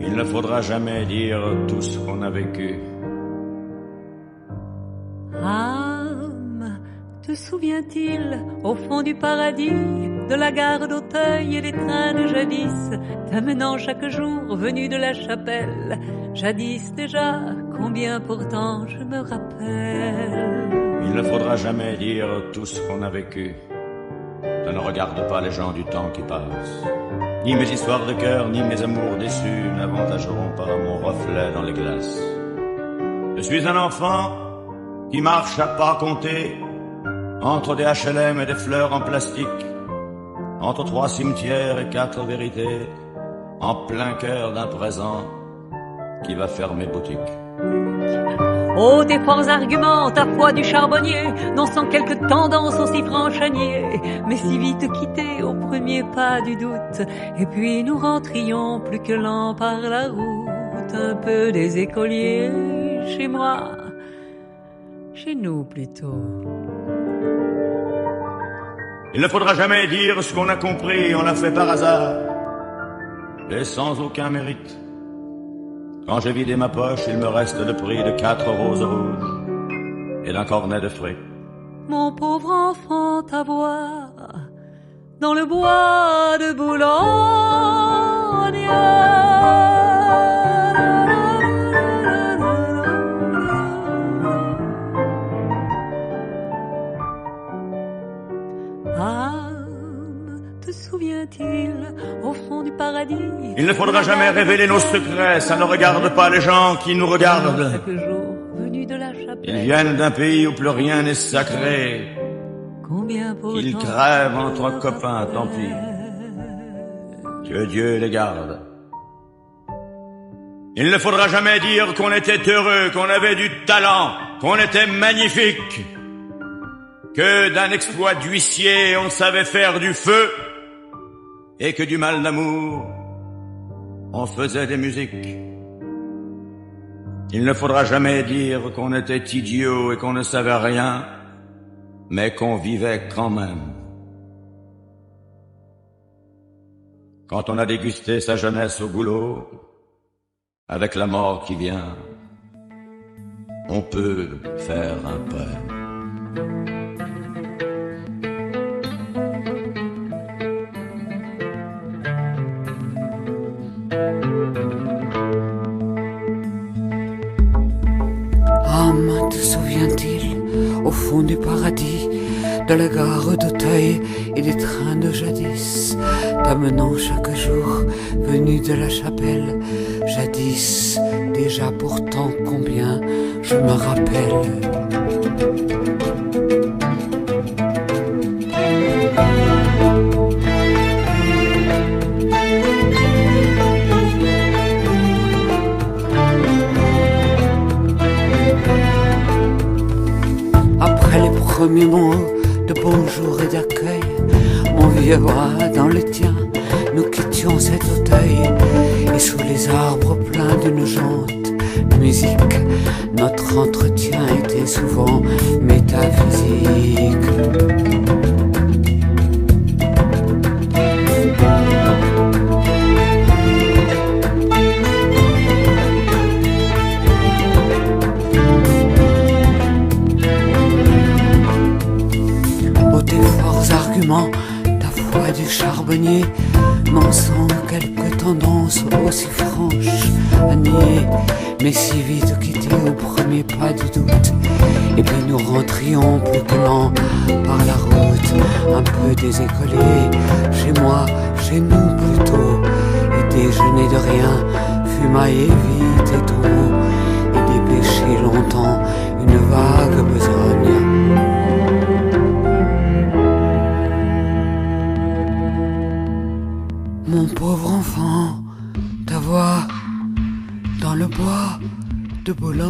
Il ne faudra jamais dire tout ce qu'on a vécu. Âme, te souvient-il, au fond du paradis, de la gare d'Auteuil et des trains de jadis, t'amenant chaque jour venu de la chapelle, jadis déjà, combien pourtant je me rappelle. Il ne faudra jamais dire tout ce qu'on a vécu. Ça ne regarde pas les gens du temps qui passe. Ni mes histoires de cœur, ni mes amours déçus n'avantageront pas mon reflet dans les glaces. Je suis un enfant qui marche à pas compter entre des HLM et des fleurs en plastique, entre 3 cimetières et 4 vérités, en plein cœur d'un présent qui va fermer boutique. Oh, tes forts arguments, ta foi du charbonnier, non sans quelques tendances aussi franches à nier, mais si vite quittés au premier pas du doute, et puis nous rentrions plus que lents par la route, un peu des écoliers, chez moi, chez nous plutôt. Il ne faudra jamais dire ce qu'on a compris, on l'a fait par hasard, et sans aucun mérite. Quand j'ai vidé ma poche, il me reste le prix de 4 roses rouges et d'un cornet de fruits. Mon pauvre enfant, ta voix, dans le bois de Boulogne. Te souvient-il, au fond du paradis? Il ne faudra jamais révéler nos secrets, ça ne regarde pas les gens qui nous regardent. Chaque jour, venu de la chapelle, Ils viennent d'un pays où plus rien n'est sacré. combien pourtant Ils crèvent entre copains, tant pis. Que Dieu les garde. Il ne faudra jamais dire qu'on était heureux, qu'on avait du talent, qu'on était magnifique, que d'un exploit d'huissier on savait faire du feu, et que du mal d'amour, on faisait des musiques. Il ne faudra jamais dire qu'on était idiot et qu'on ne savait rien, mais qu'on vivait quand même. Quand on a dégusté sa jeunesse au goulot, avec la mort qui vient, on peut faire un poème. Âme, te souvient-il, au fond du paradis, de la gare d'Auteuil et des trains de jadis, t'amenant chaque jour venu de la chapelle, jadis, déjà pourtant combien je me rappelle. Premiers mots de bonjour et d'accueil, mon vieux bras dans le tien, nous quittions cet Auteuil, et sous les arbres pleins d'une jante musique, notre entretien était souvent métaphysique. Ta foi du charbonnier, non sans quelques tendances aussi franches à nier, mais si vite quittés au premier pas du doute, et puis nous rentrions plus que lents par la route, un peu des écoliers, chez moi, chez nous plutôt, et déjeuner de rien, fumailler vite et tôt, et dépêcher longtemps une vague besogne. Mon pauvre enfant, ta voix dans le bois de Boulogne.